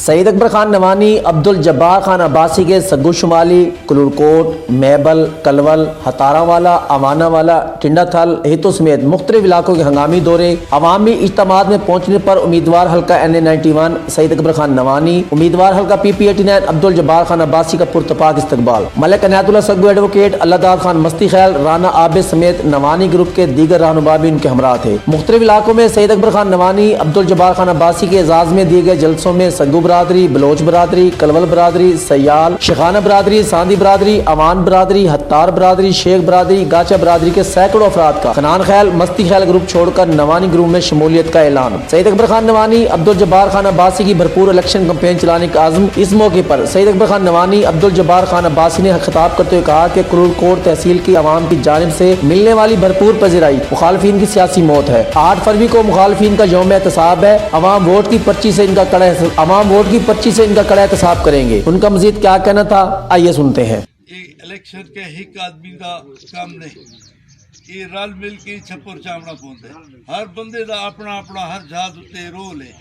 سید اکبر خان نوانی عبدال جبار خان عباسی کے سگو شمالی، کلورکوٹ، میبل، کلول، ہتارا والا، امانہ والا، ٹنڈا تھل، ہیتو سمیت مختلف علاقوں کے ہنگامی دورے، عوامی اجتماعات میں پہنچنے پر امیدوار حلقہ NA91 سید اکبر خان نوانی، امیدوار حلقہ PP89 عبدال جبار خان عباسی کا پرتپاک استقبال۔ ملک عنایت اللہ سگو ایڈوکیٹ، اللہ داد خان مستی خیل، رانا عابد سمیت نوانی گروپ کے دیگر رہنما بھی ان کے ہمراہ تھے۔ مختلف علاقوں میں سید اکبر خان نوانی عبدال جبار خان عباسی کے اعزاز میں دیے گئے جلسوں میں سگو برادری، بلوچ برادری، کلول برادری، سیال، شیخانہ برادری، ساندھی برادری، امان برادری، ہتار برادری، شیخ برادری، گاچا برادری کے سینکڑوں افراد کا خنان خیل، مستی خیل گروپ چھوڑ کر نوانی گروپ میں شمولیت کا اعلان۔ سید اکبر خان نوانی عبدال جبار خان عباسی کی بھرپور الیکشن کمپین چلانے کا عزم۔ اس موقع پر سید اکبر خان نوانی عبدال جبار خان عباسی نے خطاب کرتے ہوئے کہا کہ کلورکوٹ تحصیل کی عوام کی جانب سے ملنے والی بھرپور پذیرائی مخالفین کی سیاسی موت ہے۔ 8 فروری کو مخالفین کا یوم احتساب ہے۔ عوام ووٹ کی پرچی سے ان کا کڑا احتساب کریں گے۔ ان کا مزید کیا کہنا تھا، آئیے سنتے ہیں۔ الیکشن کے ایک آدمی کا کام نہیں، یہ رل مل کے چھپر چامڑا پوندا ہے۔ ہر بندے دا اپنا اپنا ہر جہاز اتنے رول ہے۔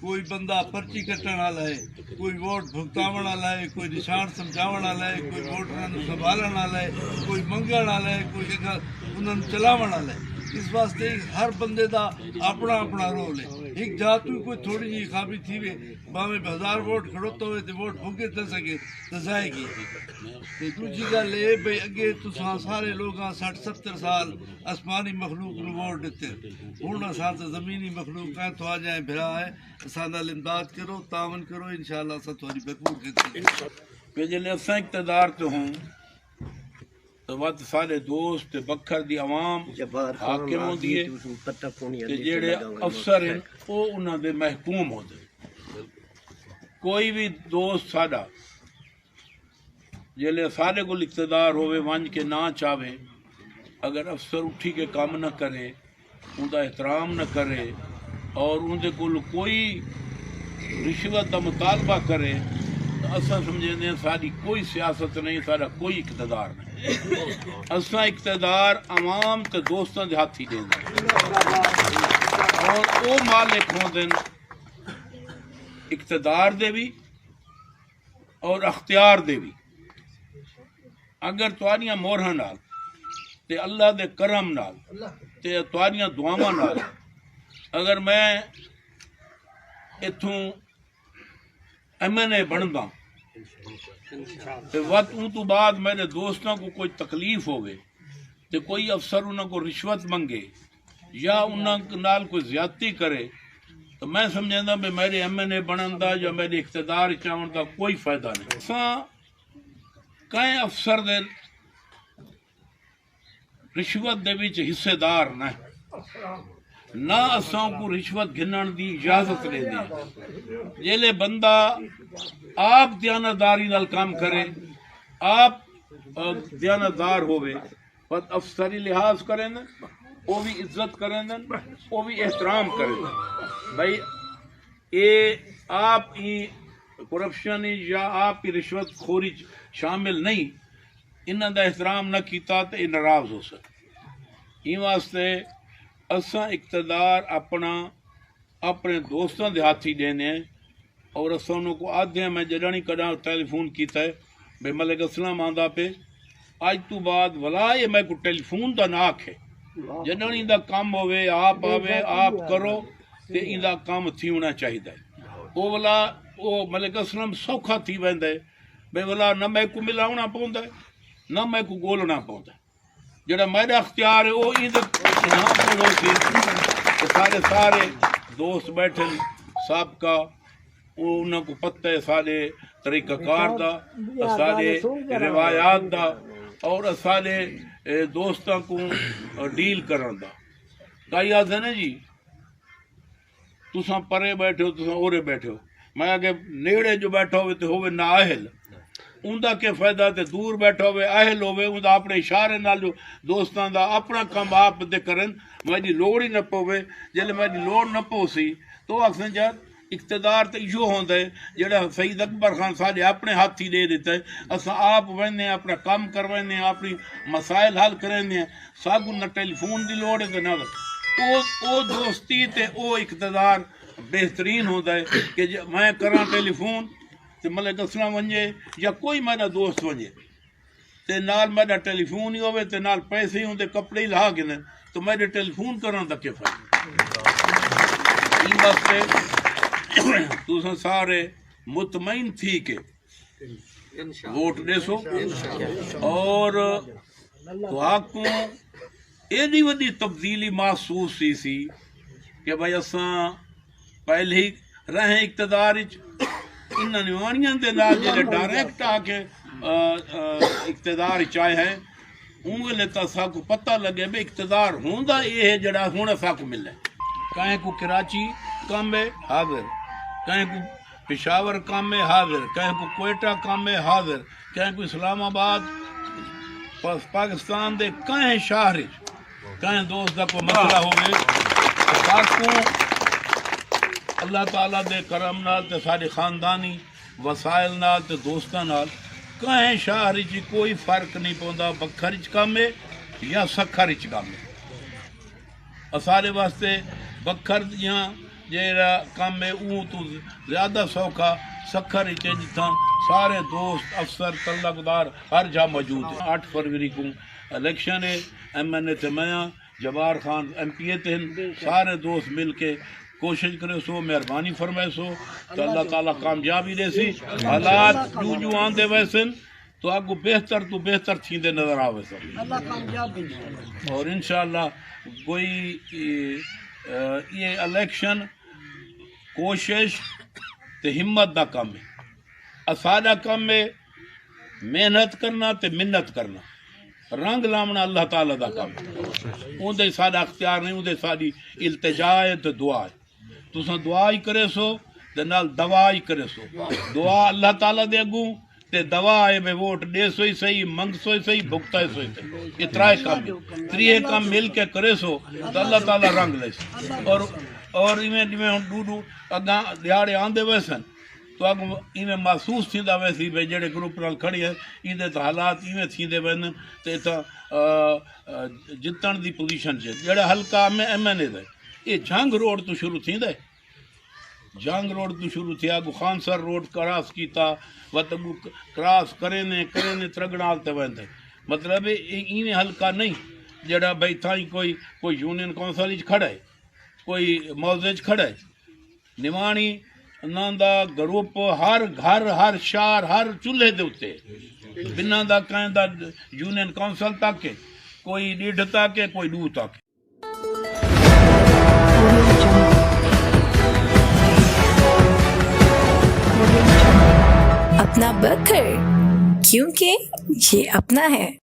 کوئی بندہ پرچی کٹن والا ہے، کوئی ووٹ بھگتاون والا ہے، کوئی نشان سمجھاون والا ہے، کوئی ووٹراں نوں سنبھالن والا ہے، کوئی منگن والا ہے، کوئی انہاں نوں چلاون والا ہے۔ اس واسطے ہر بندے دا اپنا اپنا رول ہے۔ ایک جات کوئی تھوڑی جی خرابی تھی وے، باویں 1000 ووٹ کھڑوتا ہوئے تے ووٹ بھگے نہ سکے تو ضائع گئی۔ تے دوجی گل یہ بھئی اگے تساں سارے لوگاں 60-70 سال آسمانی مخلوق نوں ووٹ دیتے، ہن اساں تے زمینی مخلوق ہیں، تو آ جائیں بھرا ہے، اساں نال امداد کرو، تعاون کرو، انشاءاللہ اساں تہاڈی بھرپور خدمت کہ جلے اساں اقتدار تے ہوں تو وقت سارے دوست بکھر دی عوام حاکم ہوندی ہے تے جڑے افسر ہیں وہ انہاں دے محکوم ہوندے۔ کوئی بھی دوست ساڈا جلے سارے کو اقتدار ہوئے ونج کے نہ چاہے، اگر افسر اٹھی کے کام نہ کرے، ان کا احترام نہ کرے اور ان دے کول کوئی رشوت کا مطالبہ کرے تو اساں سمجھتے ہیں ساری کوئی سیاست نہیں، سارا کوئی اقتدار نہیں۔ اساں اقتدار عوام تے دوستاں دے ہاتھ ہی دیں اور وہ مالک ہوندے اقتدار دے بھی اور اختیار دے بھی۔ اگر تواریاں مورہاں نال تے اللہ دے کرم نال تے تواریاں دعاواں نال اگر میں اتھوں MNA بندا تے وقت ان تو بعد میرے دوستوں کو کوئی تکلیف ہوگے تے کوئی افسر انہوں کو رشوت منگے یا انہوں نال کوئی زیادتی کرے تو میں سمجھتا کہ میرے MNA بنن دا یا میرے اقتدار چاہن دا کوئی فائدہ نہیں۔ اساں کئے افسر دے رشوت دے وچ حصے دار نہ اساں کو رشوت گھنن دی اجازت لے دی۔ جیلے بندہ آپ دیانتداری نال کام کرے، آپ دیانتدار ہوئے پت افسری لحاظ کریں دن، وہ بھی عزت کریں دن، وہ بھی احترام کریں دن۔ بھائی اے آپ ہی کرپشن یا آپ کی رشوت خوری شامل نہیں، انہاں دا احترام نہ کیتا تو یہ ناراض ہو سکے۔ این واسطے اساں اقتدار اپنے دوستاں دے ہاتھ ہی دینے ہیں اور اساں انہوں کو آدھے ہیں۔ میں جڑانی کڑا ٹیلی فون کیتا ہے بے ملک اسلام آندہ پہ آج تو بعد ولا یہ میں کو ٹیلی فون دا ناک ہے جڑانی دا کام ہوئے آپ آوے آپ کرو تے ان دا کام تھی ہونا چاہیے ہے۔ وہ ولا وہ ملک اسلام سوکھا تھی ویندہ ہے بے ولا نہ میں کو ملاونا پوندا ہے نہ میں کو گولنا پوندا ہے۔ جڑا میرا اختیار ہے وہ ان سارے دوست بیٹھے سابقہ انہوں کو پتہ ہے سارے طریقہ کار دا، سارے روایات دا اور سارے دوستاں کو ڈیل کرن دا۔ کئی آدھے نا جی تساں پرے بیٹھے ہو تساں اورے بیٹھے ہو، میں آگے نیڑے جو بیٹھا ہوئے تے ہوئے نا اہل اندہ کے فائدہ تے دور بیٹھا ہوئے اہل ہوئے اندہ اپنے اشارے نال جو دوستان دا اپنا کام آپ دے کرن میری لوڑ ہی نہ پوے۔ جلے میری لوڑ نہ پو سی تو آکھن جا اقتدار تے ایو ہوندا ہے جڑا سید اکبر خان سارے اپنے ہاتھ ہی دے دیتا ہے۔ اساں آپ ویندے ہیں اپنا کام کرویندے ہیں اپنی مسائل حل کریندے ہیں، ساگو نہ ٹیلی فون دی لوڑ ہے تے نہ او دوستی تے او اقتدار بہترین ہوتا ہے کہ میں کراں ٹیلی فون تے ملک اسلام ونجے یا کوئی میرا دوست ونجے تے نال میرا ٹیلی فون ہی ہوئے تے نال پیسے ہی ہوندے کپڑے ہی لا کے تو میرے ٹیلی فون کرن دا کیا فائدہ ان واسطے تساں سارے مطمئن تھی کہ ووٹ دے سو اور تو آپ کو ایڈی وڈی تبدیلی محسوس سی کہ بھائی اساں پہلے ہی رہے اقتدار ان نوانیاں دے نال جڑے ڈائریکٹ آ کے اقتدار چاہے ہیں انگلے تا سا کو پتہ لگے بے اقتدار ہوندا یہ ہے جڑا ہن اسا کو ملے کہیں کو کراچی کام ہے حاضر کہیں کو پشاور کام میں حاضر کہیں کو کوئٹہ کام میں حاضر کہیں کو اسلام آباد پاکستان دے کہیں شہر کہیں دوست دا کو مسئلہ ہوئے کو اللہ تعالیٰ دے کرم نال تے سارے خاندانی وسائل نال تے دوستاں نال کہیں شہر چ کوئی فرق نہیں پوندا بکھر چ کام ہے یا سکھر چ کام ہے اسارے واسطے بکھر یہاں جیڑا کام ہے اون تو زیادہ سوکھا سکھر چ جتھاں سارے دوست افسر تعلقدار ہر جا موجود ہیں 8 فروری کو الیکشن ہے ایم این اے تے میاں جبار خان ایم پی اے تے سارے دوست مل کے کوشش کرے سو مہربانی فرمائے سو تو اللہ تعالیٰ کامیابی دے سی حالات جو آندے ویسن تو آپ کو بہتر تو بہتر تھیندے نظر آوے سن اور انشاءاللہ کوئی یہ الیکشن کوشش تے ہمت دا کام ہے اساڈا کام ہے محنت کرنا تے منت کرنا رنگ لامنا اللہ تعالیٰ دا کام ہے اندے ساڈا اختیار نہیں اندے ساڈی التجا ہے تے دعا ہے تساں دعا ہی کرے سو تے نال دوا ہی کرے سو دعا اللہ تعالیٰ دے اگوں تے دوا ہے بے ووٹ دے سوئی صحیح منگ سوئی صحیح بھگتا ہے سوئی صحیح یہ ترائے کام تریے کام مل کے کرے سو تو اللہ تعالیٰ رنگ لے سو اور ایویں ڈوڈو اگاں دیہاڑے آندے ویسن تو اگوں ایویں محسوس تھیندا ویسی بھئی جڑے گروپ نال کھڑی ہے ایندے تے حالات ایویں تھیندے وین تے جتن دی پوزیشن چ جڑا حلقہ میں ایم این اے دے یہ جنگ روڈ تو شروع تھیندا ہے جنگ روڈ تو شروع تھیا کو خانسر روڈ کراس کیتا وتگو کراس کرے نے ترگڑال تے ویندے مطلب ایویں حلقہ نہیں جڑا بھئی تھائی کوئی یونین کونسل وچ کھڑا ہے کوئی موضع وچ کھڑا ہے نوانی ناندا گروپ ہر گھر ہر شہر ہر چولہے دے اوتے بنا دا کہیں دا یونین کونسل تک کوئی ڈیڑھ تک کوئی دو تک اپنا بکھر کیونکہ یہ اپنا ہے